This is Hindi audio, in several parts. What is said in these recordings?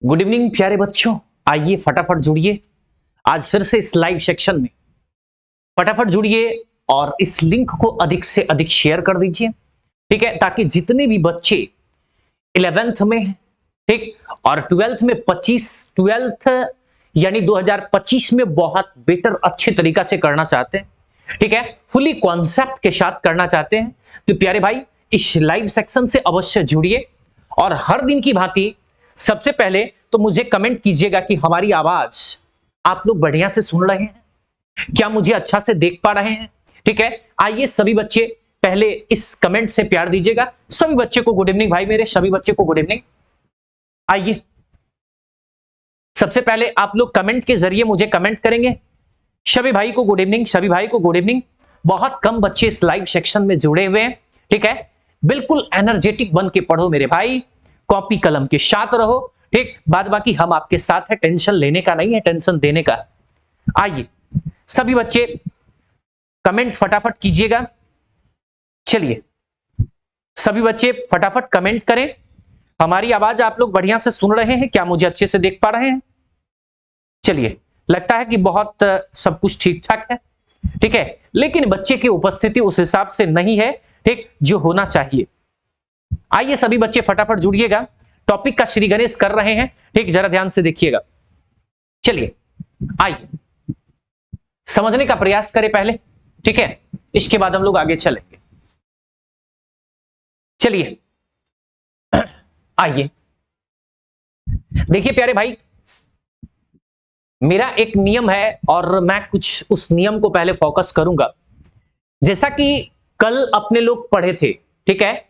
गुड इवनिंग प्यारे बच्चों, आइए फटाफट जुड़िए आज फिर से इस लाइव सेक्शन में। फटाफट जुड़िए और इस लिंक को अधिक से अधिक शेयर कर दीजिए, ठीक है, ताकि जितने भी बच्चे 11th में हैं, ठीक, और 12th में 12th यानी 2025 में बहुत बेटर अच्छे तरीका से करना चाहते हैं, ठीक है, फुली कॉन्सेप्ट के साथ करना चाहते हैं, तो प्यारे भाई इस लाइव सेक्शन से अवश्य जुड़िए। और हर दिन की भांति सबसे पहले तो मुझे कमेंट कीजिएगा कि हमारी आवाज आप लोग बढ़िया से सुन रहे हैं, क्या मुझे अच्छा से देख पा रहे हैं, ठीक है। आइए सभी बच्चे पहले इस कमेंट से प्यार दीजिएगा। सभी बच्चे को गुड इवनिंग भाई, मेरे सभी बच्चे को गुड इवनिंग। आइए सबसे पहले आप लोग कमेंट के जरिए मुझे कमेंट करेंगे। सभी भाई को गुड इवनिंग, सभी भाई को गुड इवनिंग। बहुत कम बच्चे इस लाइव सेक्शन में जुड़े हुए हैं, ठीक है। बिल्कुल एनर्जेटिक बन के पढ़ो मेरे भाई, कॉपी कलम के साथ रहो, ठीक। बाद बाकी हम आपके साथ है, टेंशन लेने का नहीं है, टेंशन देने का। आइए सभी बच्चे कमेंट फटाफट कीजिएगा। चलिए सभी बच्चे फटाफट कमेंट करें। हमारी आवाज आप लोग बढ़िया से सुन रहे हैं, क्या मुझे अच्छे से देख पा रहे हैं? चलिए, लगता है कि बहुत सब कुछ ठीक ठाक है, ठीक है, लेकिन बच्चे की उपस्थिति उस हिसाब से नहीं है, ठीक, जो होना चाहिए। आइए सभी बच्चे फटाफट जुड़िएगा। टॉपिक का श्री गणेश कर रहे हैं, ठीक, जरा ध्यान से देखिएगा। चलिए आइए समझने का प्रयास करें पहले, ठीक है, इसके बाद हम लोग आगे चलेंगे। चलिए आइए देखिए प्यारे भाई, मेरा एक नियम है और मैं कुछ उस नियम को पहले फोकस करूंगा। जैसा कि कल अपने लोग पढ़े थे, ठीक है,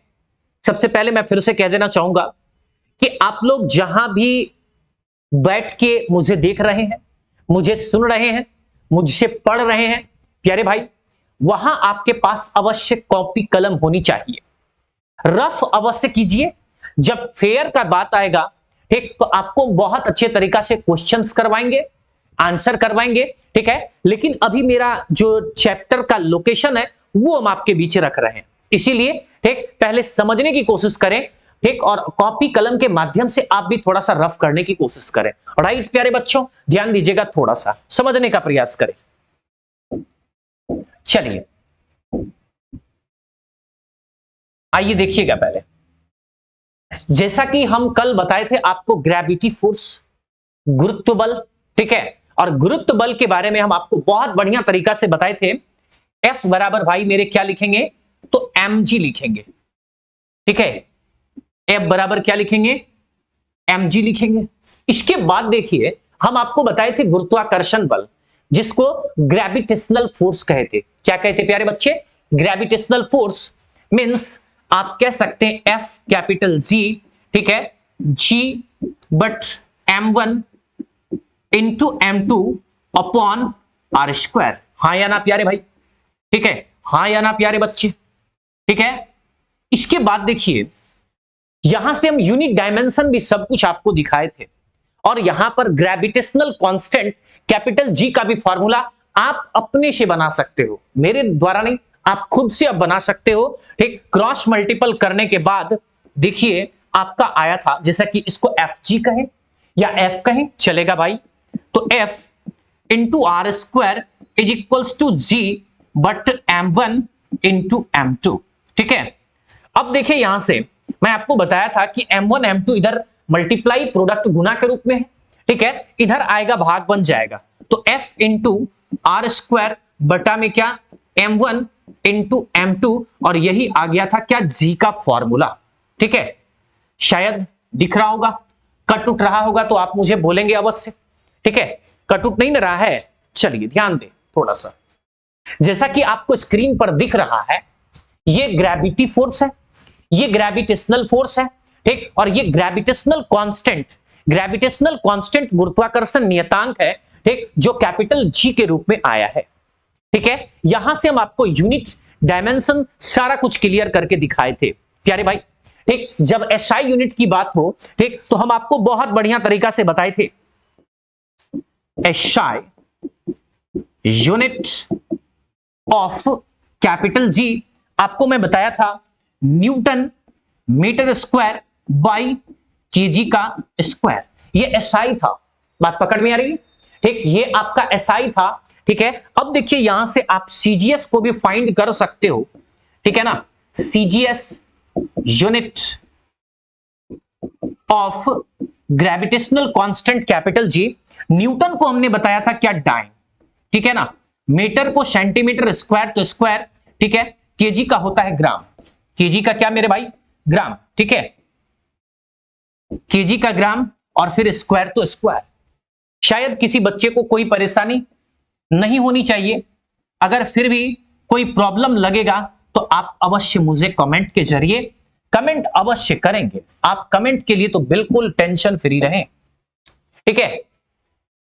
सबसे पहले मैं फिर से कह देना चाहूंगा कि आप लोग जहां भी बैठ के मुझे देख रहे हैं, मुझे सुन रहे हैं, मुझसे पढ़ रहे हैं, प्यारे भाई, वहां आपके पास अवश्य कॉपी कलम होनी चाहिए। रफ अवश्य कीजिए। जब फेयर का बात आएगा, ठीक, तो आपको बहुत अच्छे तरीका से क्वेश्चंस करवाएंगे, आंसर करवाएंगे, ठीक है, लेकिन अभी मेरा जो चैप्टर का लोकेशन है वो हम आपके बीच रख रहे हैं, इसीलिए ठीक पहले समझने की कोशिश करें, ठीक, और कॉपी कलम के माध्यम से आप भी थोड़ा सा रफ करने की कोशिश करें। राइट प्यारे बच्चों, ध्यान दीजिएगा, थोड़ा सा समझने का प्रयास करें। चलिए आइए देखिएगा पहले, जैसा कि हम कल बताए थे आपको ग्रेविटी फोर्स, गुरुत्व बल, ठीक है, और गुरुत्व बल के बारे में हम आपको बहुत बढ़िया तरीका से बताए थे। F बराबर भाई मेरे क्या लिखेंगे, तो mg लिखेंगे, ठीक है, F बराबर क्या लिखेंगे, mg लिखेंगे। इसके बाद देखिए हम आपको बताए थे गुरुत्वाकर्षण बल, जिसको ग्रेविटेशनल फोर्स कहे थे। क्या कहते प्यारे बच्चे, ग्रेविटेशनल फोर्स मींस आप कह सकते हैं F कैपिटल G, ठीक है, G but m1 into m2 upon r square. हाँ या ना प्यारे भाई, ठीक है, हाँ या ना प्यारे बच्चे, ठीक है। इसके बाद देखिए यहां से हम यूनिट डायमेंशन भी सब कुछ आपको दिखाए थे, और यहां पर ग्रेविटेशनल कांस्टेंट कैपिटल G का भी फॉर्मूला आप अपने से बना सकते हो, मेरे द्वारा नहीं, आप खुद से अब बना सकते हो, ठीक। क्रॉस मल्टीपल करने के बाद देखिए आपका आया था, जैसा कि इसको Fg कहें या F कहें चलेगा भाई, तो F into r square is equals to G but m1 into m2, ठीक है। अब देखिए यहां से मैं आपको बताया था कि m1 m2 इधर मल्टीप्लाई प्रोडक्ट गुना के रूप में है, ठीक है, इधर आएगा भाग बन जाएगा, तो F इंटू आर स्क्वायर बटा में क्या m1 इंटू m2, और यही आ गया था क्या G का फॉर्मूला, ठीक है। शायद दिख रहा होगा, कट उठ रहा होगा तो आप मुझे बोलेंगे अवश्य, ठीक है, कट उठ नहीं ना रहा है। चलिए ध्यान दें थोड़ा सा, जैसा कि आपको स्क्रीन पर दिख रहा है, ये ग्रेविटी फोर्स है, ये ग्रेविटेशनल फोर्स है, ठीक, और ये ग्रेविटेशनल कांस्टेंट गुरुत्वाकर्षण नियतांक है, ठीक, जो कैपिटल G के रूप में आया है, ठीक है। यहां से हम आपको यूनिट डायमेंशन सारा कुछ क्लियर करके दिखाए थे प्यारे भाई, ठीक। जब SI यूनिट की बात हो, ठीक, तो हम आपको बहुत बढ़िया तरीका से बताए थे SI unit of capital G, आपको मैं बताया था newton metre square by kg का स्क्वायर। ये SI था, बात पकड़ में आ रही है? ठीक, ये आपका SI था, ठीक है। अब देखिए यहां से आप CGS को भी फाइंड कर सकते हो, ठीक है ना। CGS unit of gravitational constant capital G, Newton को हमने बताया था क्या, डाइन, ठीक है ना। मीटर को सेंटीमीटर स्क्वायर तो स्क्वायर, ठीक है। केजी का होता है ग्राम, केजी का क्या मेरे भाई, ग्राम, ठीक है। केजी का ग्राम और फिर स्क्वायर तो स्क्वायर। शायद किसी बच्चे को कोई परेशानी नहीं होनी चाहिए। अगर फिर भी कोई प्रॉब्लम लगेगा तो आप अवश्य मुझे कमेंट के जरिए कमेंट अवश्य करेंगे। आप कमेंट के लिए तो बिल्कुल टेंशन फ्री रहें, ठीक है।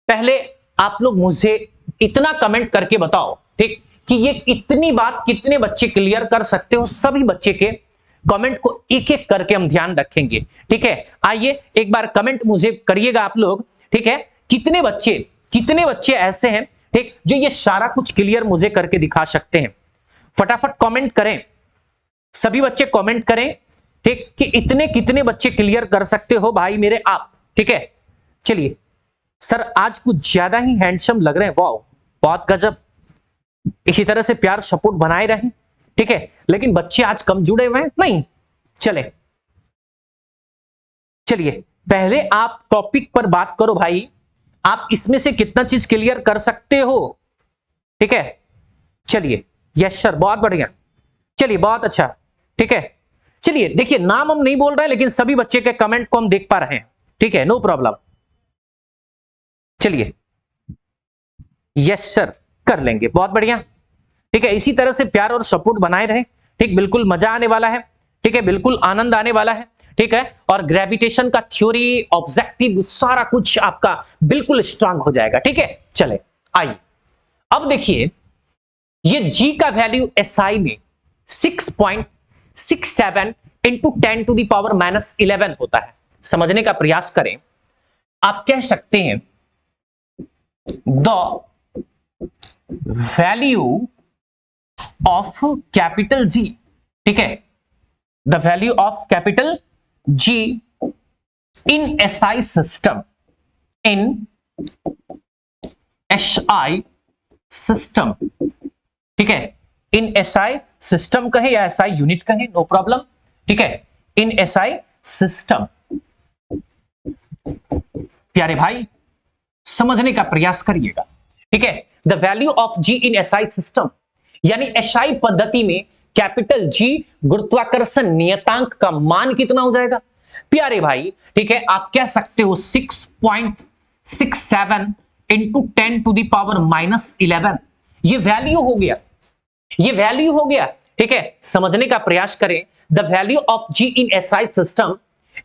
पहले आप लोग मुझे इतना कमेंट करके बताओ, ठीक, कि ये इतनी बात कितने बच्चे क्लियर कर सकते हो। सभी बच्चे के कमेंट को एक एक करके हम ध्यान रखेंगे, ठीक है। आइए एक बार कमेंट मुझे करिएगा आप लोग, ठीक है। कितने बच्चे ऐसे हैं, ठीक, जो ये सारा कुछ क्लियर मुझे करके दिखा सकते हैं। फटाफट कमेंट करें, सभी बच्चे कमेंट करें, ठीक, कि इतने कितने बच्चे क्लियर कर सकते हो भाई मेरे आप, ठीक है। चलिए सर आज कुछ ज्यादा ही हैंडसम लग रहे हैं, वाओ बहुत गजब। इसी तरह से प्यार सपोर्ट बनाए रहें, ठीक है। लेकिन बच्चे आज कम जुड़े हुए हैं, नहीं चलिए पहले आप टॉपिक पर बात करो भाई, आप इसमें से कितना चीज क्लियर कर सकते हो, ठीक है। चलिए यस सर बहुत बढ़िया, चलिए बहुत अच्छा, ठीक है। चलिए देखिए नाम हम नहीं बोल रहे हैं लेकिन सभी बच्चे के कमेंट को हम देख पा रहे हैं, ठीक है, नो प्रॉब्लम। चलिए यस सर कर लेंगे, बहुत बढ़िया, ठीक है। इसी तरह से प्यार और सपोर्ट बनाए रहे, ठीक, बिल्कुल मजा आने वाला है, ठीक है, बिल्कुल आनंद आने वाला है, ठीक है। और ग्रेविटेशन का थ्योरी, ऑब्जेक्टिव, सारा कुछ आपका बिल्कुल स्ट्रांग हो जाएगा, ठीक है। चले आइए अब देखिए ये G का वैल्यू SI में 6.67 इंटू 10⁻⁻11 होता है। समझने का प्रयास करें, आप कह सकते हैं the value of capital G, ठीक है, the value of capital G in SI system, in SI system, ठीक है, इन SI सिस्टम कहे या SI यूनिट कहे, नो प्रॉब्लम, ठीक है, इन SI सिस्टम। प्यारे भाई समझने का प्रयास करिएगा, ठीक है। The value of G in SI system, यानी SI पद्धति में कैपिटल G गुरुत्वाकर्षण नियतांक का मान कितना हो जाएगा प्यारे भाई, ठीक है। आप कह सकते हो 6.67 इंटू 10⁻⁻11, ये वैल्यू हो गया, ये वैल्यू हो गया, ठीक है। समझने का प्रयास करें, the value of G in SI system,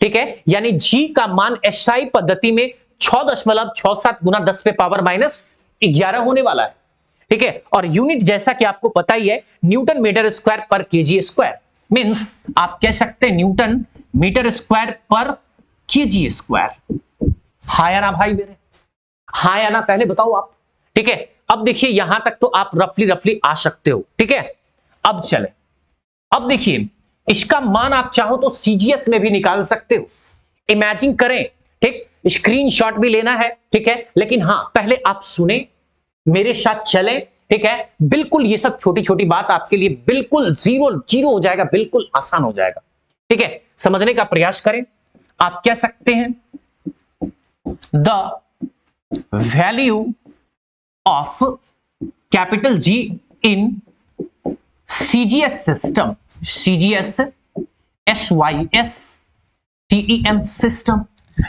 ठीक है, यानी G का मान SI पद्धति में 6.67 गुना 10⁻⁻11 होने वाला है, ठीक है। और यूनिट जैसा कि आपको पता ही है न्यूटन मीटर स्क्वायर पर केजी स्क्वायर, मींस आप कह सकते हैं न्यूटन मीटर स्क्वायर पर केजी स्क्वायर। हाँ या ना भाई मेरे, हाँ या ना पहले बताओ आप, ठीक है। अब देखिए यहां तक तो आप रफली आ सकते हो, ठीक है। अब चले, अब देखिए इसका मान आप चाहो तो सीजीएस में भी निकाल सकते हो, इमेजिन करें, ठीक, स्क्रीनशॉट भी लेना है, ठीक है। लेकिन हां पहले आप सुने, मेरे साथ चलें, ठीक है। बिल्कुल ये सब छोटी छोटी बात आपके लिए बिल्कुल जीरो हो जाएगा, बिल्कुल आसान हो जाएगा, ठीक है। समझने का प्रयास करें, आप कह सकते हैं the value of capital G in CGS system, CGS SYS TEM system.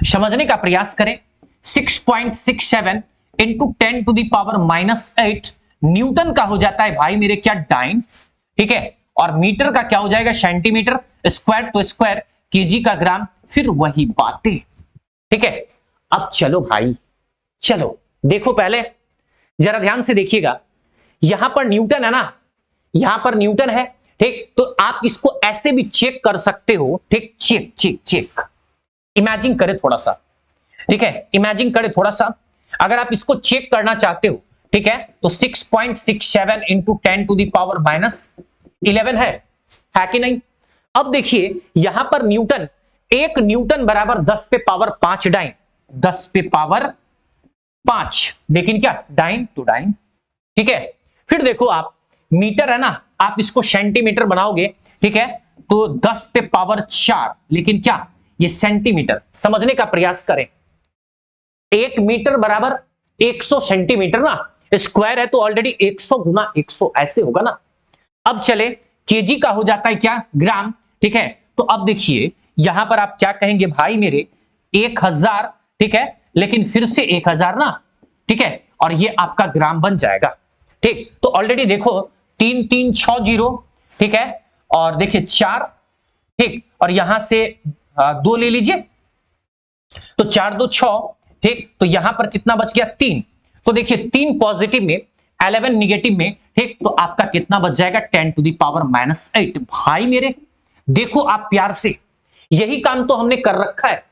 समझने का प्रयास करें, 6.67 इंटू 10⁻⁻8 न्यूटन का हो जाता है भाई मेरे क्या, डाइन, ठीक है। और मीटर का क्या हो जाएगा, सेंटीमीटर, स्क्वायर तो स्क्वायर, केजी का ग्राम, फिर वही बातें, ठीक है। अब चलो भाई, चलो देखो पहले जरा ध्यान से देखिएगा, यहां पर न्यूटन है ना, यहां पर न्यूटन है, ठीक। तो आप इसको ऐसे भी चेक कर सकते हो, ठीक, चेक इमेजिन करें थोड़ा सा, ठीक है, इमेजिन करें थोड़ा सा। अगर आप इसको चेक करना चाहते हो, ठीक है, तो 6.67 इंटू 10⁻⁻11 है कि नहीं। अब देखिए यहां पर न्यूटन, 1 न्यूटन बराबर 10 पे पावर 5 डाइन, 10 पे पावर 5, लेकिन क्या डाइन टू डाइन। ठीक है, फिर देखो आप मीटर है ना, आप इसको सेंटीमीटर बनाओगे, ठीक है, तो 10 पे पावर 4, लेकिन क्या ये सेंटीमीटर। समझने का प्रयास करें, 1 मीटर बराबर 100 सेंटीमीटर ना, स्क्वायर है तो ऑलरेडी 100 गुना 100 ऐसे होगा ना। अब चले केजी का हो जाता है क्या ग्राम। ठीक है, तो अब देखिए यहां पर आप क्या कहेंगे भाई मेरे 1000, ठीक है, लेकिन फिर से 1000 ना, ठीक है, और ये आपका ग्राम बन जाएगा। ठीक, तो ऑलरेडी देखो 3360, ठीक है, और देखिए 4, ठीक, और यहां से 2 ले लीजिए, तो 4 2 6, ठीक, तो यहां पर कितना बच गया 3। तो देखिए 3 पॉजिटिव में 11 निगेटिव में, ठीक, तो आपका कितना बच जाएगा 10 टू द पावर -8। भाई मेरे देखो आप प्यार से, यही काम तो हमने कर रखा है,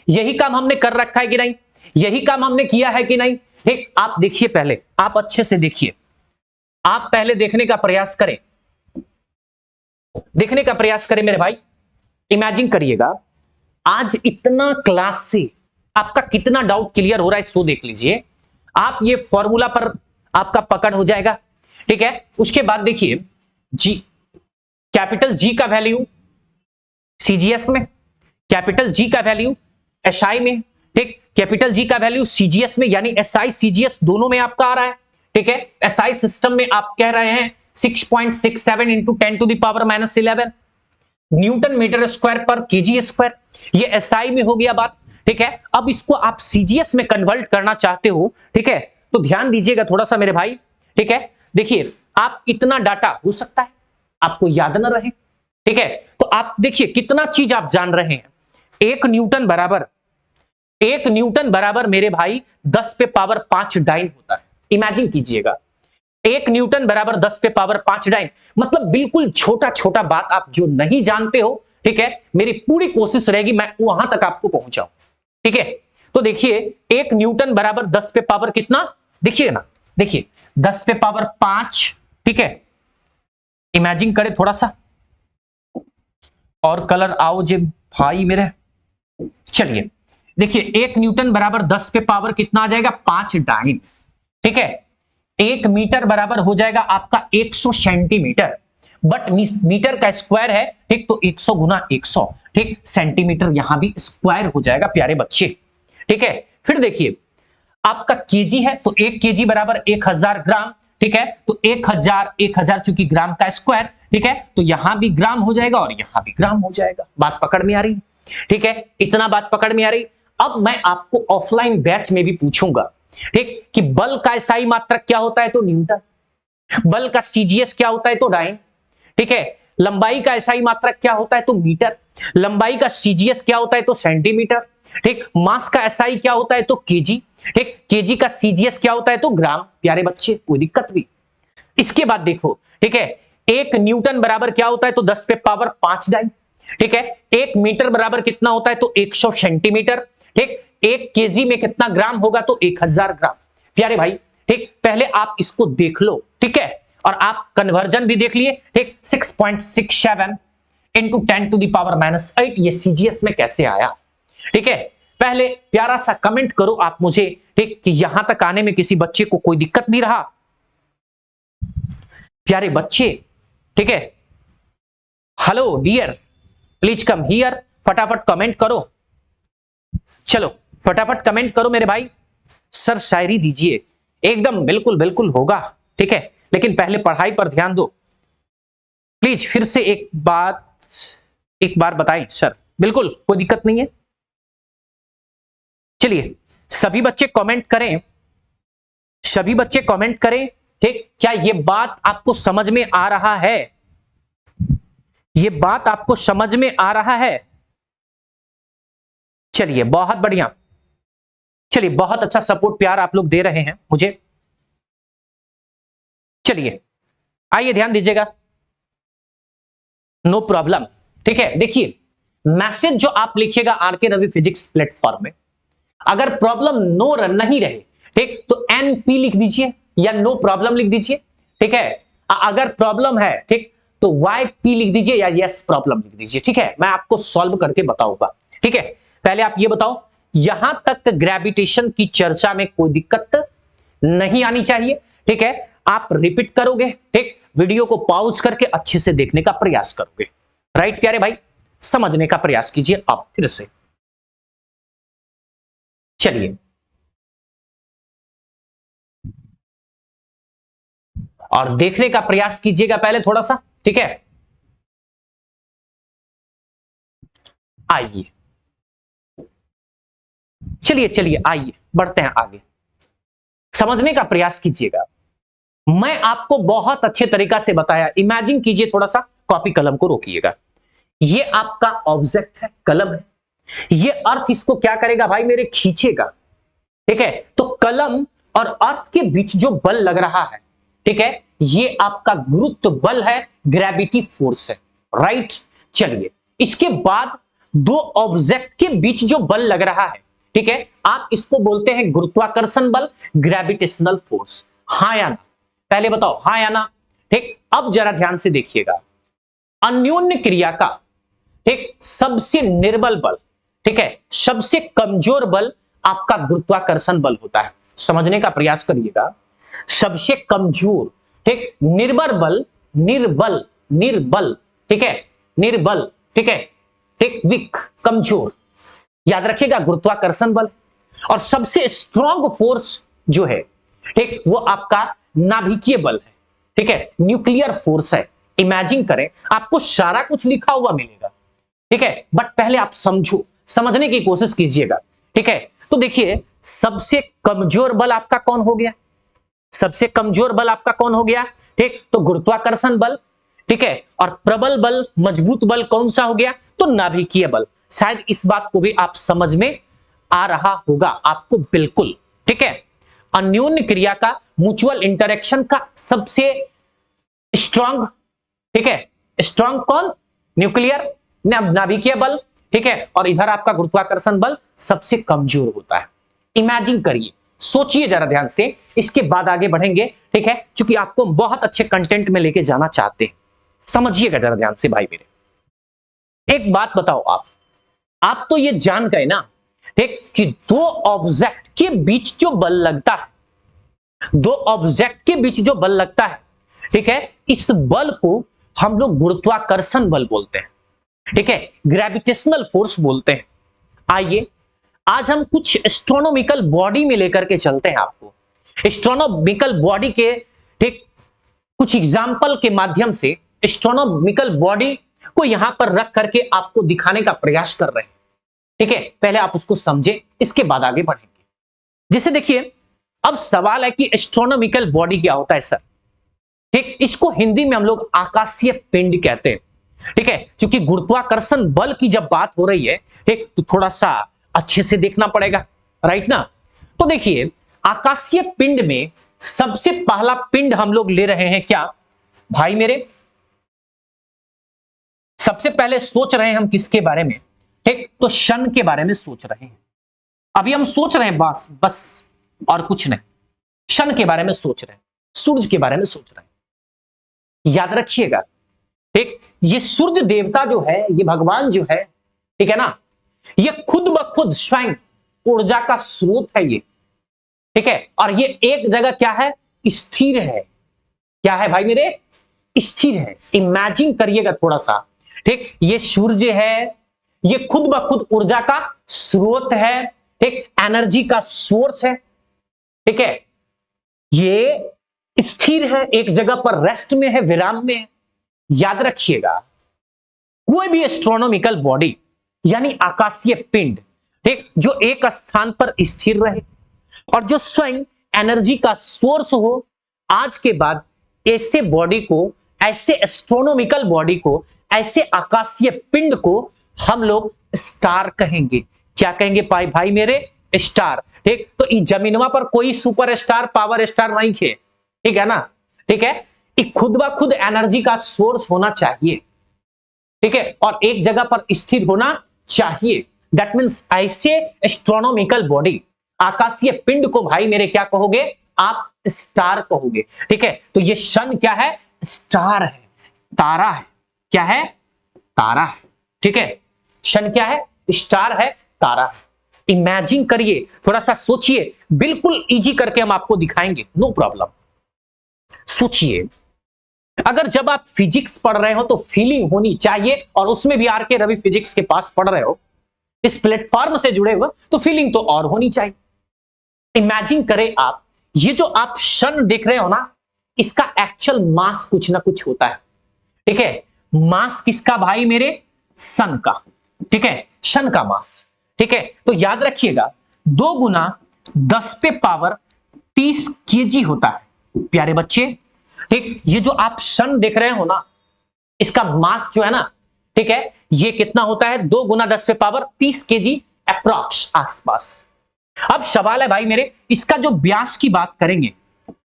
यही काम हमने कर रखा है कि नहीं, यही काम हमने किया है कि नहीं। ठीक, आप देखिए पहले, आप अच्छे से देखिए, आप पहले देखने का प्रयास करें, देखने का प्रयास करें मेरे भाई। इमेजिन करिएगा आज इतना क्लास से आपका कितना डाउट क्लियर हो रहा है, सो देख लीजिए आप, ये फॉर्मूला पर आपका पकड़ हो जाएगा। ठीक है, उसके बाद देखिए जी, कैपिटल जी का वैल्यू सीजीएस में, कैपिटल जी का वैल्यू एसआई में, ठीक, कैपिटल जी का वैल्यू सीजीएस में, यानी एसआई सीजीएस दोनों में आपका आ रहा है। ठीक है, एसआई सिस्टम में आप कह रहे हैं 6.67 into 10 to the power -11 newton metre square पर केजी स्क्वायर, ये एसआई में हो गया बात। ठीक है, अब इसको आप सीजीएस में कन्वर्ट करना चाहते हो, ठीक है, तो ध्यान दीजिएगा थोड़ा सा मेरे भाई। ठीक है, देखिए आप इतना डाटा हो सकता है आपको याद न रहे। ठीक है, तो आप देखिए कितना चीज आप जान रहे हैं। 1 न्यूटन बराबर मेरे भाई 10 पे पावर 5 डाइन होता है। इमेजिन कीजिएगा 1 न्यूटन बराबर 10 पे पावर 5 डाइन, मतलब बिल्कुल छोटा छोटा बात आप जो नहीं जानते हो। ठीक है, मेरी पूरी कोशिश रहेगी मैं वहां तक आपको पहुंचाऊं। ठीक है, तो देखिए 1 न्यूटन बराबर 10 पे पावर कितना, देखिए ना, देखिए 10 पे पावर 5। ठीक है, इमेजिन करें थोड़ा सा, और कलर आओ जे भाई मेरे। चलिए देखिए 1 न्यूटन बराबर 10 पे पावर कितना आ जाएगा 5 डाइन। ठीक है, 1 मीटर बराबर हो जाएगा आपका 100 सेंटीमीटर, बट मीटर का स्क्वायर है, ठीक, तो 100 गुना 100, ठीक, सेंटीमीटर यहां भी स्क्वायर हो जाएगा प्यारे बच्चे। ठीक है, फिर देखिए आपका केजी है, तो 1 केजी बराबर 1000 ग्राम। ठीक है, तो 1000 चूंकि ग्राम का स्क्वायर, ठीक है, तो यहां भी ग्राम हो जाएगा और यहां भी ग्राम हो जाएगा। बात पकड़ में आ रही? ठीक है, इतना बात पकड़ में आ रही। अब मैं आपको ऑफलाइन बैच में भी पूछूंगा, ठीक, कि बल का एसआई मात्रक क्या होता है, तो न्यूटन, बल का सीजीएस क्या होता है, तो डाइन। ठीक है, लंबाई का एसआई मात्रक क्या होता है, तो मीटर, लंबाई का सीजीएस क्या होता है, तो सेंटीमीटर। ठीक, मास का एसआई क्या होता है, तो केजी। ठीक, केजी का सीजीएस क्या होता है, तो ग्राम। प्यारे बच्चे कोई दिक्कत भी? इसके बाद देखो, ठीक है, 1 न्यूटन बराबर क्या होता है, तो 10 पे पावर 5 डाइन। ठीक है, 1 मीटर बराबर कितना होता है, तो 100 सेंटीमीटर। ठीक, 1 केजी में कितना ग्राम होगा, तो 1000 ग्राम। प्यारे भाई, ठीक, पहले आप इसको देख लो, ठीक है, और आप कन्वर्जन भी देख लिए। ठीक, 6.67 इंटू 10 टू द पावर -8 ये सीजीएस में कैसे आया। ठीक है, पहले प्यारा सा कमेंट करो आप मुझे, ठीक, कि यहां तक आने में किसी बच्चे को कोई दिक्कत नहीं रहा। प्यारे बच्चे, ठीक है, hello dear, please come here, फटाफट कमेंट करो, चलो फटाफट कमेंट करो मेरे भाई। सर शायरी दीजिए, एकदम बिल्कुल बिल्कुल होगा। ठीक है, लेकिन पहले पढ़ाई पर ध्यान दो प्लीज। फिर से एक बार बताएं सर, बिल्कुल कोई दिक्कत नहीं है। चलिए सभी बच्चे कमेंट करें, सभी बच्चे कमेंट करें। ठीक, क्या ये बात आपको समझ में आ रहा है, ये बात आपको समझ में आ रहा है? चलिए बहुत बढ़िया, चलिए बहुत अच्छा सपोर्ट प्यार आप लोग दे रहे हैं मुझे। चलिए आइए ध्यान दीजिएगा, नो प्रॉब्लम। ठीक है, देखिए मैसेज जो आप लिखिएगा आरके रवि फिजिक्स प्लेटफॉर्म में, अगर प्रॉब्लम नो रन नहीं रहे, ठीक, तो एनपी लिख दीजिए या नो प्रॉब्लम लिख दीजिए। ठीक है, अगर प्रॉब्लम है, ठीक, तो वाई पी लिख दीजिए या यस प्रॉब्लम लिख दीजिए। ठीक है, मैं आपको सॉल्व करके बताऊंगा। ठीक है, पहले आप ये बताओ यहां तक ग्रेविटेशन की चर्चा में कोई दिक्कत नहीं आनी चाहिए। ठीक है, आप रिपीट करोगे, ठीक, वीडियो को पॉज करके अच्छे से देखने का प्रयास करोगे। राइट प्यारे भाई, समझने का प्रयास कीजिए आप फिर से। चलिए, और देखने का प्रयास कीजिएगा पहले थोड़ा सा। ठीक है, आइए, चलिए चलिए आइए बढ़ते हैं आगे, समझने का प्रयास कीजिएगा। मैं आपको बहुत अच्छे तरीका से बताया। इमेजिन कीजिए, थोड़ा सा कॉपी कलम को रोकिएगा। ये आपका ऑब्जेक्ट है, कलम है। ये अर्थ इसको क्या करेगा भाई मेरे, खींचेगा। ठीक है, तो कलम और अर्थ के बीच जो बल लग रहा है, ठीक है, ये आपका गुरुत्व बल है, ग्रेविटी फोर्स है। राइट, चलिए, इसके बाद दो ऑब्जेक्ट के बीच जो बल लग रहा है, ठीक है, आप इसको बोलते हैं गुरुत्वाकर्षण बल, ग्रेविटेशनल फोर्स। हाँ या ना, पहले बताओ हाँ या ना। ठीक, अब जरा ध्यान से देखिएगा। अन्योन्य क्रिया का, ठीक, सबसे निर्बल बल, ठीक है, सबसे कमजोर बल आपका गुरुत्वाकर्षण बल होता है। समझने का प्रयास करिएगा। सबसे कमजोर, ठीक, निर्बल बल, निर्बल, निर्बल, ठीक है, निर्बल, ठीक है, ठीक, वीक, कमजोर, याद रखिएगा, गुरुत्वाकर्षण बल। और सबसे स्ट्रॉन्ग फोर्स जो है, ठीक, वो आपका नाभिकीय बल है। ठीक है, न्यूक्लियर फोर्स है। इमेजिन करें, आपको सारा कुछ लिखा हुआ मिलेगा। ठीक है, बट पहले आप समझो, समझने की कोशिश कीजिएगा। ठीक है, तो देखिए, सबसे कमजोर बल आपका कौन हो गया, सबसे कमजोर बल आपका कौन हो गया, ठीक, तो गुरुत्वाकर्षण बल। ठीक है, और प्रबल बल, मजबूत बल कौन सा हो गया, तो नाभिकीय बल। शायद इस बात को भी आप समझ में आ रहा होगा आपको, बिल्कुल। ठीक है, अन्योन्य क्रिया का, म्यूचुअल इंटरेक्शन का सबसे स्ट्रॉन्ग, ठीक है, स्ट्रॉन्ग कौन, न्यूक्लियर, नाभिकीय बल। ठीक है, और इधर आपका गुरुत्वाकर्षण बल सबसे कमजोर होता है। इमेजिन करिए, सोचिए जरा ध्यान से, इसके बाद आगे बढ़ेंगे। ठीक है, क्योंकि आपको बहुत अच्छे कंटेंट में लेके जाना चाहते हैं। समझिएगा जरा ध्यान से भाई मेरे। एक बात बताओ, आप तो ये जान गए ना, ठीक, कि दो ऑब्जेक्ट के बीच जो बल लगता है, दो ऑब्जेक्ट के बीच जो बल लगता है, ठीक है, इस बल को हम लोग गुरुत्वाकर्षण बल बोलते हैं। ठीक है, ग्रेविटेशनल फोर्स बोलते हैं। आइए, आज हम कुछ एस्ट्रोनॉमिकल बॉडी में लेकर के चलते हैं आपको। एस्ट्रोनॉमिकल बॉडी के, ठीक, कुछ एग्जाम्पल के माध्यम से एस्ट्रोनॉमिकल बॉडी को यहां पर रख करके आपको दिखाने का प्रयास कर रहे हैं। ठीक है, पहले आप उसको समझे, इसके बाद आगे बढ़ेंगे। जैसे देखिए, अब सवाल है कि एस्ट्रोनॉमिकल बॉडी क्या होता है सर। ठीक, इसको हिंदी में हम लोग आकाशीय पिंड कहते हैं। ठीक है, क्योंकि गुरुत्वाकर्षण बल की जब बात हो रही है, ठीक, तो थोड़ा सा अच्छे से देखना पड़ेगा। राइट ना, तो देखिए, आकाशीय पिंड में सबसे पहला पिंड हम लोग ले रहे हैं क्या भाई मेरे, सबसे पहले सोच रहे हैं हम किसके बारे में, ठीक, तो सन के बारे में सोच रहे हैं। अभी हम सोच रहे हैं बस बस, और कुछ नहीं, सन के बारे में सोच रहे हैं, सूरज के बारे में सोच रहे हैं। याद रखिएगा, ठीक, ये सूर्य देवता जो है, ये भगवान जो है, ठीक है ना, ये खुद ब खुद स्वयं ऊर्जा का स्रोत है ये। ठीक है, और ये एक जगह क्या है, स्थिर है। क्या है भाई मेरे, स्थिर है। इमेजिन करिएगा थोड़ा सा, ठीक, ये सूर्य है, ये खुद ब खुद ऊर्जा का स्रोत है, ठीक, एनर्जी का सोर्स है। ठीक है, ये स्थिर है, एक जगह पर रेस्ट में है, विराम में है। याद रखिएगा, कोई भी एस्ट्रोनॉमिकल बॉडी यानी आकाशीय पिंड, ठीक, जो एक स्थान पर स्थिर रहे और जो स्वयं एनर्जी का सोर्स हो, आज के बाद ऐसे बॉडी को, ऐसे एस्ट्रोनॉमिकल बॉडी को, ऐसे आकाशीय पिंड को हम लोग स्टार कहेंगे। क्या कहेंगे भाई मेरे, स्टार। ठीक, तो इस जमीनवा पर कोई सुपर स्टार, पावर स्टार नहीं थे। ठीक है ना, ठीक है, खुद ब खुद एनर्जी का सोर्स होना चाहिए। ठीक है, और एक जगह पर स्थिर होना चाहिए। दैट मीन्स ऐसे एस्ट्रोनॉमिकल बॉडी, आकाशीय पिंड को भाई मेरे क्या कहोगे आप, स्टार कहोगे। ठीक है, तो ये सन क्या है, स्टार है, तारा है। क्या है, तारा है। ठीक है, सन क्या है, स्टार है, तारा है। इमेजिन करिए, थोड़ा सा सोचिए, बिल्कुल इजी करके हम आपको दिखाएंगे, नो प्रॉब्लम। सोचिए, अगर जब आप फिजिक्स पढ़ रहे हो तो फीलिंग होनी चाहिए, और उसमें भी आर के रवि फिजिक्स के पास पढ़ रहे हो, इस प्लेटफॉर्म से जुड़े हुए, तो फीलिंग तो और होनी चाहिए। इमेजिन करें आप, ये जो आप सन देख रहे हो ना, इसका एक्चुअल मास कुछ ना कुछ होता है, ठीक है। मास किसका भाई मेरे? सन का, ठीक है, सन का मास, ठीक है। तो याद रखिएगा 2 गुना 10 पे पावर 30 केजी होता है प्यारे बच्चे, ठीक। ये जो आप सन देख रहे हो ना, इसका मास जो है ना, ठीक है, ये कितना होता है? 2 गुना 10 पे पावर 30 केजी अप्रॉक्स, आसपास। अब सवाल है भाई मेरे, इसका जो व्यास की बात करेंगे,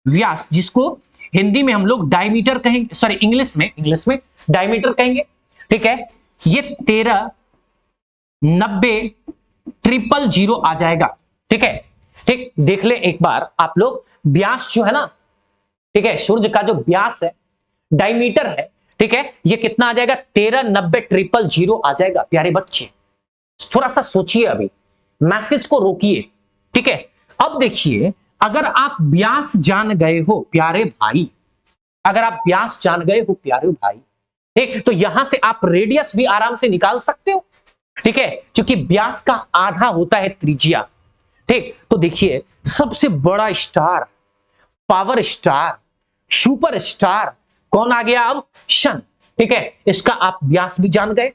व्यास जिसको हिंदी में हम लोग डायमीटर कहेंगे, सॉरी इंग्लिश में डायमीटर कहेंगे, ठीक है, ये 13 90 000 आ जाएगा, ठीक है। ठीक, देख ले एक बार आप लोग, व्यास जो है ना, ठीक है, सूर्य का जो व्यास है, डायमीटर है, ठीक है, ये कितना आ जाएगा? 13 90 000 आ जाएगा प्यारे बच्चे। थोड़ा सा सोचिए, अभी मैसेज को रोकिए, ठीक है। अब देखिए, अगर आप व्यास जान गए हो प्यारे भाई, अगर आप व्यास जान गए हो प्यारे भाई, ठीक, तो यहां से आप रेडियस भी आराम से निकाल सकते हो, ठीक है, क्योंकि व्यास का आधा होता है त्रिज्या, ठीक। तो देखिए, सबसे बड़ा star, power star, super star कौन आ गया? अब सन, ठीक है। इसका आप व्यास भी जान गए,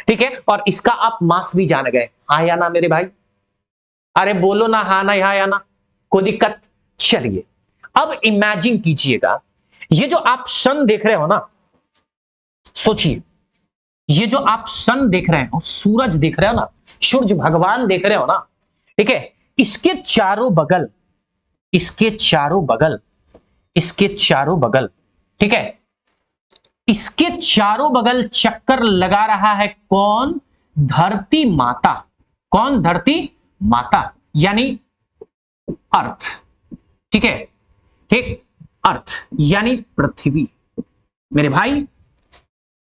ठीक है, और इसका आप मास भी जान गए। हाँ या ना मेरे भाई? अरे बोलो ना, हाँ ना, हाँ या ना, कोई दिक्कत? चलिए, अब इमेजिन कीजिएगा, ये जो आप सन देख रहे हो ना, सोचिए, ये जो आप सन देख रहे हो, सूरज देख रहे हो ना, सूरज भगवान देख रहे हो ना, ठीक है, इसके चारों बगल, इसके चारों बगल, इसके चारों बगल, ठीक है, इसके चारों बगल चक्कर लगा रहा है कौन? धरती माता। कौन? धरती माता, यानी अर्थ, ठीक है, ठीक, अर्थ यानी पृथ्वी। मेरे भाई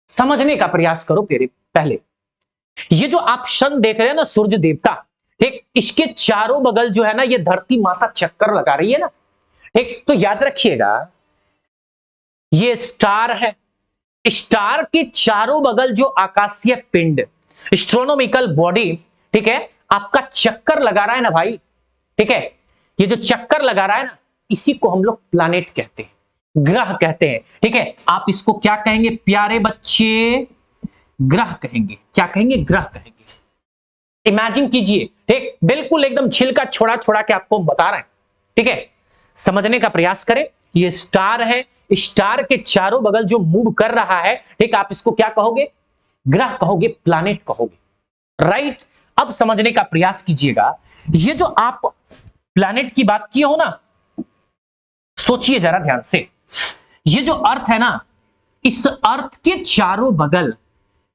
समझने का प्रयास करो पहले, ये जो आप सन देख रहे हैं ना, सूर्य देवता, ठीक, इसके चारों बगल जो है ना, ये धरती माता चक्कर लगा रही है ना, ठीक। तो याद रखिएगा, ये स्टार है, स्टार के चारों बगल जो आकाशीय पिंड, एस्ट्रोनॉमिकल बॉडी, ठीक है, आपका चक्कर लगा रहा है ना भाई, ठीक है, ये जो चक्कर लगा रहा है ना, इसी को हम लोग प्लैनेट कहते हैं, ग्रह कहते हैं, ठीक है। आप इसको क्या कहेंगे प्यारे बच्चे? ग्रह कहेंगे। क्या कहेंगे? ग्रह कहेंगे। इमेजिन कीजिए, ठीक, बिल्कुल एकदम छिलका छोड़ा छोड़ा के आपको बता रहे हैं, ठीक है, समझने का प्रयास करें। ये स्टार है, स्टार के चारों बगल जो मूव कर रहा है, ठीक, आप इसको क्या कहोगे? ग्रह कहोगे, प्लैनेट कहोगे, राइट। अब समझने का प्रयास कीजिएगा, ये जो आप प्लैनेट की बात किए हो ना, सोचिए जरा ध्यान से, ये जो अर्थ है ना, इस अर्थ के चारों बगल,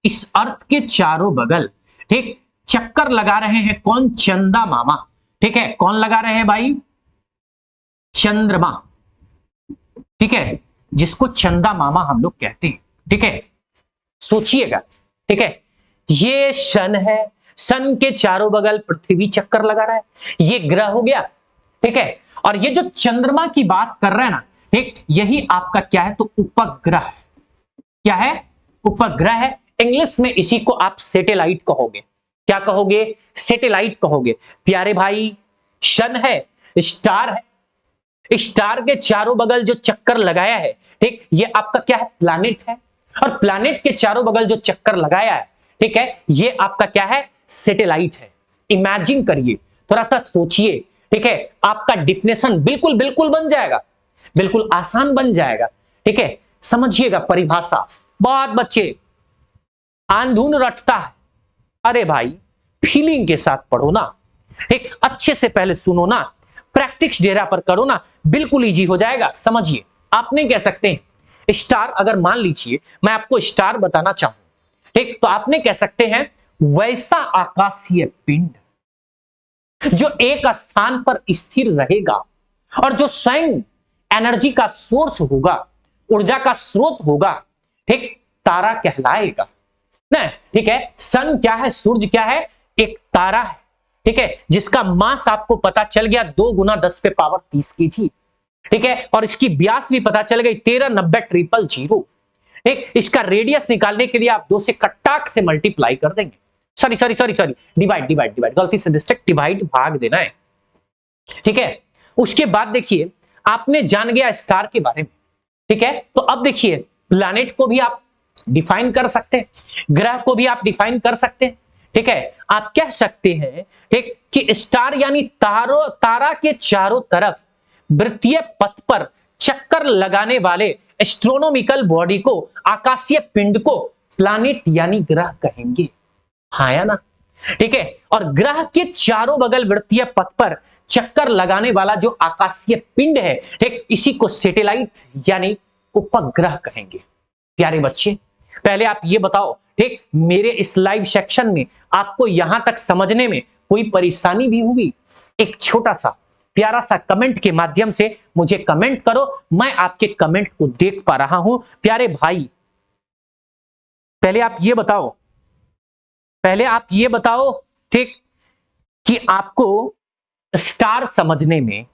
इस अर्थ के चारों बगल, ठीक, चक्कर लगा रहे हैं कौन? चंदा मामा, ठीक है। कौन लगा रहे हैं भाई? चंद्रमा, ठीक है, जिसको चंदा मामा हम लोग कहते हैं, ठीक है। सोचिएगा, ठीक है, ये सन है, सन के चारों बगल पृथ्वी चक्कर लगा रहा है, ये ग्रह हो गया, ठीक है। और ये जो चंद्रमा की बात कर रहे हैं ना, ठीक, यही आपका क्या है? तो उपग्रह। क्या है? उपग्रह है। इंग्लिश में इसी को आप सैटेलाइट कहोगे। क्या कहोगे? सैटेलाइट कहोगे प्यारे भाई। सन है, स्टार है, स्टार के चारों बगल जो चक्कर लगाया है, ठीक, ये आपका क्या है? प्लैनेट है। और प्लैनेट के चारों बगल जो चक्कर लगाया है, ठीक है, ये आपका क्या है? सैटेलाइट है। इमेजिन करिए, थोड़ा सा सोचिए, ठीक है, आपका डिफिनेशन बिल्कुल बिल्कुल बन जाएगा, बिल्कुल आसान बन जाएगा, ठीक है। समझिएगा परिभाषा, बहुत बच्चे आंधुन रटता है। अरे भाई फीलिंग के साथ पढ़ो ना, ठीक, अच्छे से पहले सुनो ना, प्रैक्टिस डेरा पर करो ना, बिल्कुल इजी हो जाएगा। समझिए, आप नहीं कह सकते हैं स्टार, अगर मान लीजिए मैं आपको स्टार बताना चाहूं, ठीक, तो आपने कह सकते हैं वैसा आकाशीय पिंड जो एक स्थान पर स्थिर रहेगा और जो स्वयं एनर्जी का सोर्स होगा, ऊर्जा का स्रोत होगा, ठीक, तारा कहलाएगा ना, ठीक है। सन क्या है? सूरज क्या है? एक तारा है, ठीक है, जिसका मास आपको पता चल गया 2 गुना 10 पे पावर 30 kg, ठीक है, और इसकी व्यास भी पता चल गई 1390,000। ठीक, इसका रेडियस निकालने के लिए आप 2 से कटाक से मल्टीप्लाई कर देंगे, सॉरी डिवाइड, गलती से डिस्ट्रिक्ट, डिवाइड भाग देना है, ठीक है। उसके बाद देखिए आपने जान गया स्टार के बारे में, ठीक है, तो अब देखिए प्लैनेट को भी आप डिफाइन कर सकते हैं, ग्रह को भी आप डिफाइन कर सकते हैं, ठीक है। आप कह सकते हैं ठीक कि स्टार यानी तारा के चारों तरफ वृत्तीय पथ पर चक्कर लगाने वाले एस्ट्रोनॉमिकल बॉडी को, आकाशीय पिंड को प्लैनेट यानी ग्रह कहेंगे, हाँ या ना, ठीक है। और ग्रह के चारों बगल वृत्तीय पथ पर चक्कर लगाने वाला जो आकाशीय पिंड है, ठीक, इसी को सैटेलाइट यानी उपग्रह कहेंगे। प्यारे बच्चे, पहले आप ये बताओ, ठीक, मेरे इस लाइव सेक्शन में आपको यहां तक समझने में कोई परेशानी भी हुई? एक छोटा सा प्यारा सा कमेंट के माध्यम से मुझे कमेंट करो, मैं आपके कमेंट को देख पा रहा हूं। प्यारे भाई, पहले आप ये बताओ, ठीक, कि आपको स्टार समझने में,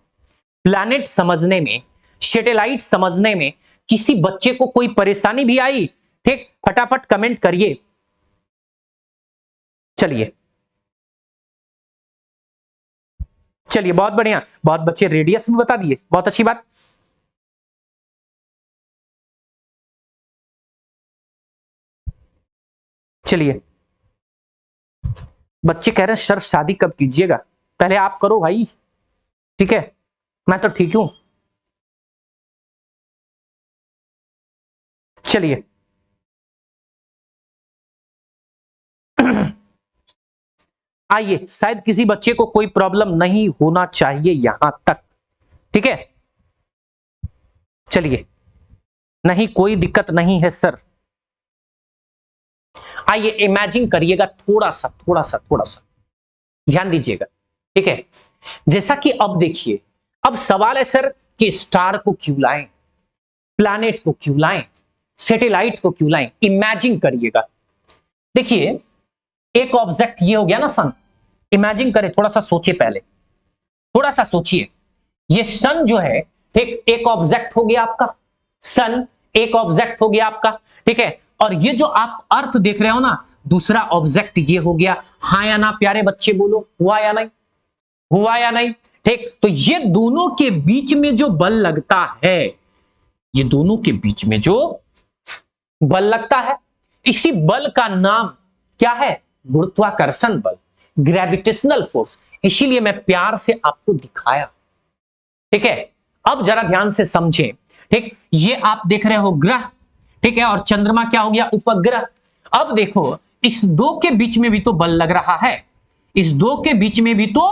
प्लैनेट समझने में, सैटेलाइट समझने में किसी बच्चे को कोई परेशानी भी आई? ठीक, फटाफट कमेंट करिए। चलिए, बहुत बढ़िया, बहुत बच्चे रेडियस भी बता दिए, बहुत अच्छी बात। चलिए, बच्चे कह रहे हैं सर शादी कब कीजिएगा? पहले आप करो भाई, ठीक है, मैं तो ठीक हूं। चलिए, आइए, शायद किसी बच्चे को कोई प्रॉब्लम नहीं होना चाहिए यहां तक, ठीक है। चलिए, नहीं कोई दिक्कत नहीं है सर। आइए इमेजिन करिएगा, थोड़ा सा ध्यान दीजिएगा, ठीक है। जैसा कि अब देखिए, अब सवाल है सर कि स्टार को क्यों लाएं, प्लैनेट को क्यों लाएं, सैटेलाइट को क्यों लाएं? इमेजिन करिएगा, देखिए एक ऑब्जेक्ट ये हो गया ना सन, इमेजिन करें, थोड़ा सा सोचिए, पहले थोड़ा सा सोचिए, ये सन जो है एक ऑब्जेक्ट हो गया आपका, सन एक ऑब्जेक्ट हो गया आपका, ठीक है। और ये जो आप अर्थ देख रहे हो ना, दूसरा ऑब्जेक्ट ये हो गया, हाँ या ना प्यारे बच्चे, बोलो हुआ या नहीं, हुआ या नहीं, ठीक। तो ये दोनों के बीच में जो बल लगता है, ये दोनों के बीच में जो बल लगता है, इसी बल का नाम क्या है? गुरुत्वाकर्षण बल, ग्रेविटेशनल फोर्स। इसीलिए मैं प्यार से आपको दिखाया, ठीक है। अब जरा ध्यान से समझें, ठीक, ये आप देख रहे हो ग्रह, ठीक है, और चंद्रमा क्या हो गया? उपग्रह। अब देखो, इस दो के बीच में भी तो बल लग रहा है, इस दो के बीच में भी तो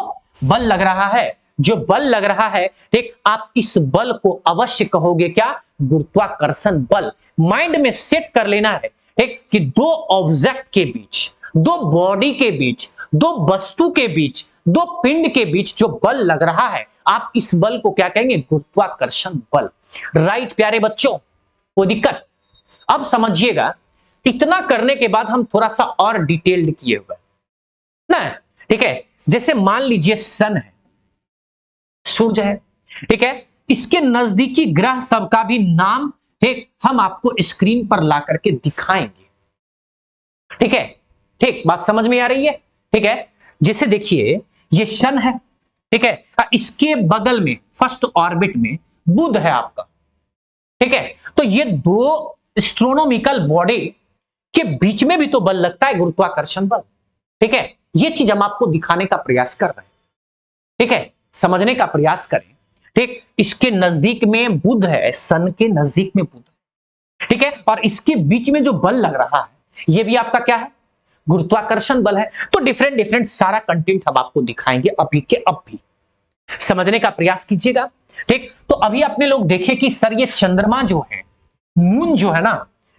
बल लग रहा है। जो बल लग रहा है, ठीक, आप इस बल को अवश्य कहोगे क्या? गुरुत्वाकर्षण बल। माइंड में सेट कर लेना है, ठीक, कि दो ऑब्जेक्ट के बीच, दो बॉडी के बीच, दो वस्तु के बीच, दो पिंड के बीच जो बल लग रहा है, आप इस बल को क्या कहेंगे? गुरुत्वाकर्षण बल। राइट प्यारे बच्चों, कोई दिक्कत? अब समझिएगा, इतना करने के बाद हम थोड़ा सा और डिटेल्ड किए हुए ना, ठीक है। जैसे मान लीजिए सन है, सूरज है, ठीक है, इसके नजदीकी ग्रह सबका भी नाम, ठीक, हम आपको स्क्रीन पर ला करके दिखाएंगे, ठीक है। ठीक, बात समझ में आ रही है, ठीक है। जैसे देखिए ये सन है, ठीक है, इसके बगल में फर्स्ट ऑर्बिट में बुध है आपका, ठीक है। तो ये दो एस्ट्रोनॉमिकल बॉडी के बीच में भी तो बल लगता है, गुरुत्वाकर्षण बल, ठीक है। ये चीज हम आपको दिखाने का प्रयास कर रहे हैं, ठीक है, समझने का प्रयास करें, ठीक। इसके नजदीक में बुध है, सन के नजदीक में बुध है, ठीक है, और इसके बीच में जो बल लग रहा है, ये भी आपका क्या है? गुरुत्वाकर्षण बल है। तो डिफरेंट सारा कंटेंट हम आपको दिखाएंगे अभी के अभी, समझने का प्रयास कीजिएगा, ठीक। तो अभी आपने लोग देखे कि सर ये चंद्रमा जो है, मून जो है ना,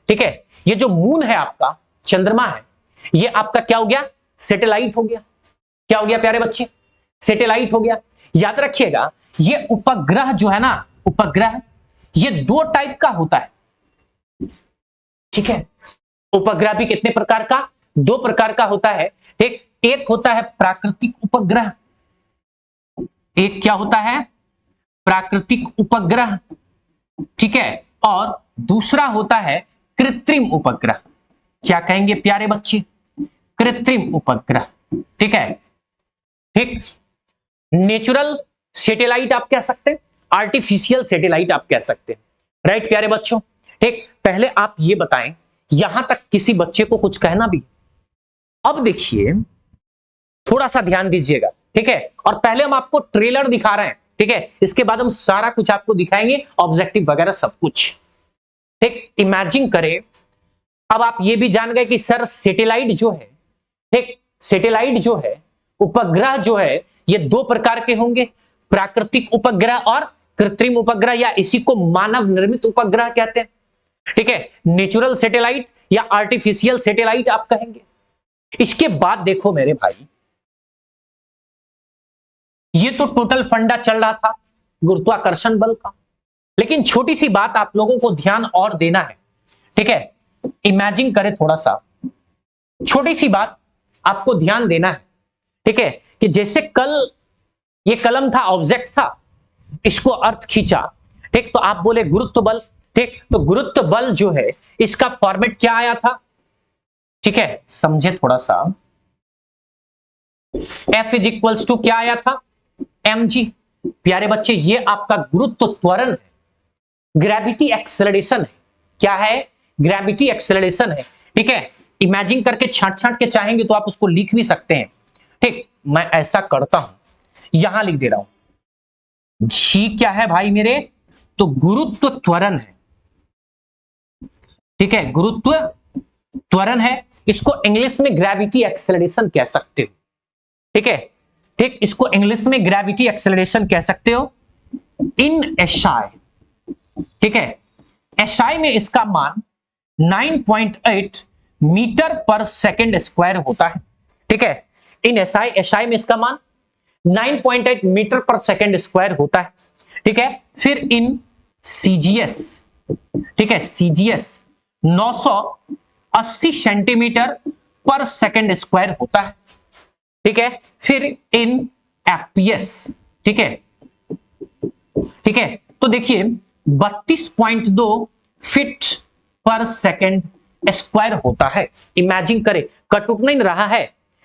ठीक है, ये जो मून है आपका, चंद्रमा है, ये आपका क्या हो गया? सैटेलाइट हो गया। क्या हो गया प्यारे बच्चे? सैटेलाइट हो गया। याद रखिएगा, ये उपग्रह जो है ना, उपग्रह ये दो टाइप का होता है, ठीक है। उपग्रह भी कितने प्रकार का? दो प्रकार का होता है, ठीक। एक होता है प्राकृतिक उपग्रह, एक क्या होता है, प्राकृतिक उपग्रह, ठीक है, और दूसरा होता है कृत्रिम उपग्रह। क्या कहेंगे प्यारे बच्चे, कृत्रिम उपग्रह, ठीक है, ठीक। नेचुरल सैटेलाइट आप कह सकते हैं, आर्टिफिशियल सैटेलाइट आप कह सकते हैं, राइट प्यारे बच्चों, ठीक। पहले आप ये बताएं, यहां तक किसी बच्चे को कुछ कहना भी? अब देखिए, थोड़ा सा ध्यान दीजिएगा, ठीक है, और पहले हम आपको ट्रेलर दिखा रहे हैं, ठीक है, इसके बाद हम सारा कुछ आपको दिखाएंगे, ऑब्जेक्टिव वगैरह सब कुछ, ठीक। इमेजिन करें, अब आप ये भी जान गए कि सर सैटेलाइट जो है, ठीक, सैटेलाइट जो है, उपग्रह जो है, ये दो प्रकार के होंगे, प्राकृतिक उपग्रह और कृत्रिम उपग्रह, या इसी को मानव निर्मित उपग्रह कहते हैं, ठीक है, नेचुरल सैटेलाइट या आर्टिफिशियल सैटेलाइट आप कहेंगे। इसके बाद देखो मेरे भाई, ये तो टोटल फंडा चल रहा था गुरुत्वाकर्षण बल का, लेकिन छोटी सी बात आप लोगों को ध्यान और देना है, ठीक है। इमेजिन करें थोड़ा सा, छोटी सी बात आपको ध्यान देना है, ठीक है, कि जैसे कल ये कलम था, ऑब्जेक्ट था, इसको अर्थ खींचा, ठीक, तो आप बोले गुरुत्व बल, ठीक, तो गुरुत्व बल जो है इसका फॉर्मेट क्या आया था, ठीक है, समझे थोड़ा सा, F इज इक्वल्स टू क्या आया था, mg। प्यारे बच्चे, ये आपका गुरुत्व त्वरण है, ग्रेविटी एक्सेलरेशन है, क्या है, ग्रेविटी एक्सेलरेशन है, ठीक है। इमेजिन करके छांट छांट के चाहेंगे तो आप उसको लिख भी सकते हैं, ठीक, मैं ऐसा करता हूं, यहां लिख दे रहा हूं, जी क्या है भाई मेरे, तो गुरुत्व त्वरण है, ठीक है, गुरुत्व त्वरण है, इसको इंग्लिश में ग्रेविटी एक्सेलरेशन कह सकते हो, ठीक है, ठीक, इसको इंग्लिश में ग्रेविटी एक्सेलरेशन कह सकते हो इन एसआई, ठीक है, एसआई में इसका मान 9.8 मीटर पर सेकंड स्क्वायर होता है, ठीक है, इन एसआई में इसका मान 9.8 मीटर पर सेकंड स्क्वायर होता है, ठीक है। फिर इन सीजीएस, ठीक है, सीजीएस 980 सेंटीमीटर पर सेकंड स्क्वायर होता है, ठीक है। फिर इन एफपीएस, ठीक है, ठीक है, तो देखिए 32.2 फीट पर सेकंड स्क्वायर होता है। इमेजिन करें, कट उठ नहीं रहा है,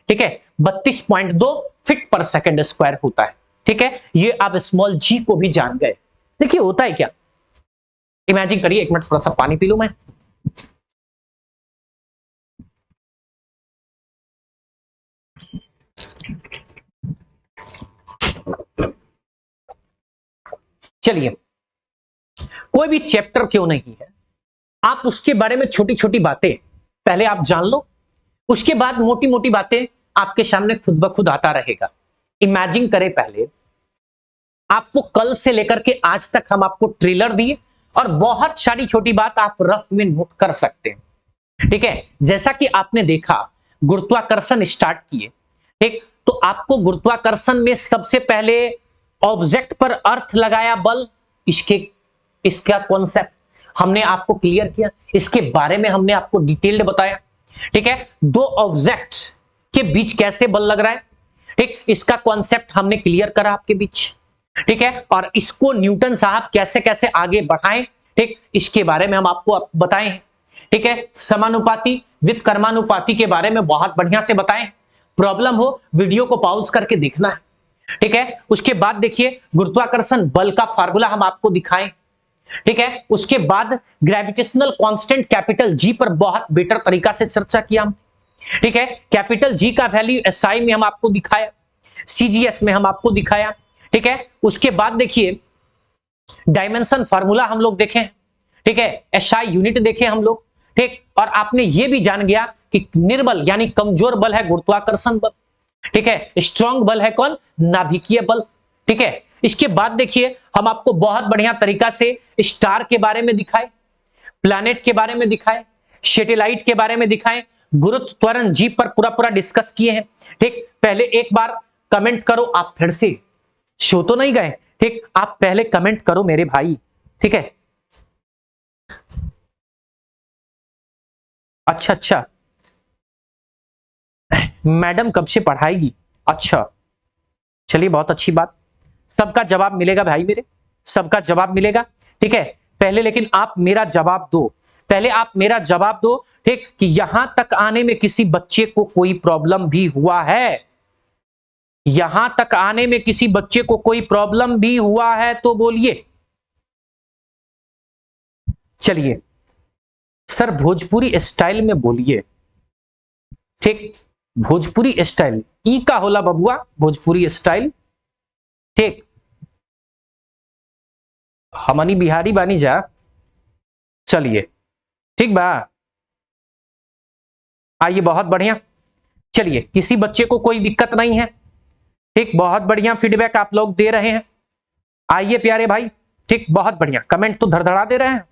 ठीक है, 32.2 फीट पर सेकंड स्क्वायर होता है, ठीक है। ये आप स्मॉल जी को भी जान गए। देखिए होता है क्या, इमेजिन करिए, एक मिनट थोड़ा सा पानी पी लूं मैं। चलिए, कोई भी चैप्टर क्यों नहीं है, आप उसके बारे में छोटी छोटी बातें पहले आप जान लो, उसके बाद मोटी मोटी बातें आपके सामने खुद ब खुद आता रहेगा। इमेजिन करें, पहले आपको कल से लेकर के आज तक हम आपको ट्रेलर दिए और बहुत सारी छोटी बात आप रफ में नोट कर सकते हैं, ठीक है। जैसा कि आपने देखा, गुरुत्वाकर्षण स्टार्ट किए, ठीक, तो आपको गुरुत्वाकर्षण में सबसे पहले ऑब्जेक्ट पर अर्थ लगाया बल, इसका कॉन्सेप्ट हमने आपको क्लियर किया, इसके बारे में हमने आपको डिटेल्ड बताया, ठीक है। दो ऑब्जेक्ट के बीच कैसे बल लग रहा है, ठीक, इसका कॉन्सेप्ट हमने क्लियर करा आपके बीच, ठीक है। और इसको न्यूटन साहब कैसे कैसे आगे बढ़ाएं, ठीक, इसके बारे में हम आपको बताए हैं, ठीक है। समानुपाती विद कर्मानुपाती के बारे में बहुत बढ़िया से बताएं, प्रॉब्लम हो वीडियो को पॉज करके देखना है, ठीक है। उसके बाद देखिए गुरुत्वाकर्षण बल का फार्मूला हम आपको दिखाएं, ठीक है। उसके बाद ग्रेविटेशनल कांस्टेंट कैपिटल जी पर बहुत बेटर तरीका से चर्चा किया हम, ठीक है। कैपिटल जी का वैल्यू एसआई में हम आपको दिखाया, सीजीएस में हम आपको दिखाया, ठीक है। उसके बाद देखिए डायमेंशन फार्मूला हम लोग देखें, ठीक है, एसआई यूनिट देखे हम लोग, ठीक, और आपने ये भी जान गया कि निर्बल यानी कमजोर बल है गुरुत्वाकर्षण बल, ठीक है, स्ट्रॉन्ग बल है कौन, नाभिकीय बल, ठीक है। इसके बाद देखिए हम आपको बहुत बढ़िया तरीका से स्टार के बारे में दिखाए, प्लैनेट के बारे में दिखाए, सैटेलाइट के बारे में दिखाए, गुरुत्व त्वरण जी पर पूरा पूरा डिस्कस किए हैं, ठीक। पहले एक बार कमेंट करो, आप फिर से शो तो नहीं गए, ठीक, आप पहले कमेंट करो मेरे भाई, ठीक है। अच्छा, मैडम कब से पढ़ाएगी? अच्छा, चलिए बहुत अच्छी बात। सबका जवाब मिलेगा भाई मेरे, सबका जवाब मिलेगा। ठीक है, पहले लेकिन आप मेरा जवाब दो, पहले आप मेरा जवाब दो, ठीक, कि यहां तक आने में किसी बच्चे को कोई प्रॉब्लम भी हुआ है? यहां तक आने में किसी बच्चे को कोई प्रॉब्लम भी हुआ है तो बोलिए। चलिए सर भोजपुरी स्टाइल में बोलिए। ठीक, भोजपुरी स्टाइल ई का होला बबुआ, भोजपुरी स्टाइल। ठीक, हमनी बिहारी बानी जा। चलिए ठीक बा, आइए बहुत बढ़िया। चलिए किसी बच्चे को कोई दिक्कत नहीं है। ठीक, बहुत बढ़िया फीडबैक आप लोग दे रहे हैं। आइए प्यारे भाई, ठीक, बहुत बढ़िया, कमेंट तो धड़धड़ा दे रहे हैं।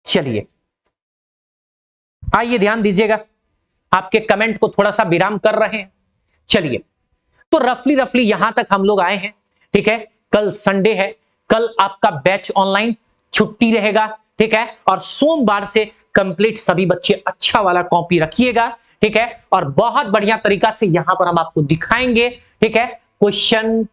चलिए आइए ध्यान दीजिएगा, आपके कमेंट को थोड़ा सा विराम कर रहे हैं। चलिए, तो रफली रफली यहां तक हम लोग आए हैं। ठीक है, कल संडे है, कल आपका बैच ऑनलाइन छुट्टी रहेगा। ठीक है, और सोमवार से कंप्लीट सभी बच्चे अच्छा वाला कॉपी रखिएगा। ठीक है, और बहुत बढ़िया तरीका से यहां पर हम आपको दिखाएंगे। ठीक है, क्वेश्चन,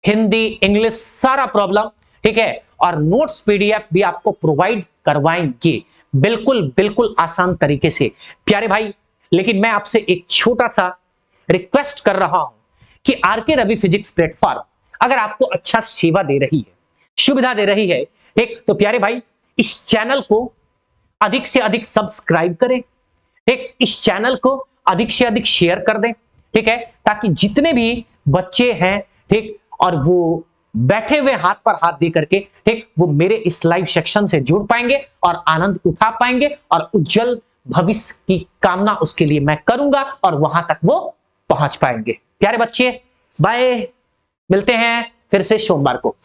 हिंदी, इंग्लिश, सारा प्रॉब्लम। ठीक है, और नोट्स पीडीएफ भी आपको प्रोवाइड करवाएंगे, बिल्कुल बिल्कुल आसान तरीके से प्यारे भाई। लेकिन मैं आपसे एक छोटा सा रिक्वेस्ट कर रहा हूं कि आरके रवि फिजिक्स प्लेटफॉर्म अगर आपको अच्छा सेवा दे रही है, सुविधा दे रही है, ठीक, तो प्यारे भाई इस चैनल को अधिक से अधिक सब्सक्राइब करें। ठीक, इस चैनल को अधिक से अधिक शेयर कर दें। ठीक है, ताकि जितने भी बच्चे हैं, ठीक, और वो बैठे हुए हाथ पर हाथ दे करके, ठीक, वो मेरे इस लाइव सेक्शन से जुड़ पाएंगे और आनंद उठा पाएंगे, और उज्जवल भविष्य की कामना उसके लिए मैं करूंगा और वहां तक वो पहुंच पाएंगे। प्यारे बच्चे, बाय, मिलते हैं फिर से सोमवार को।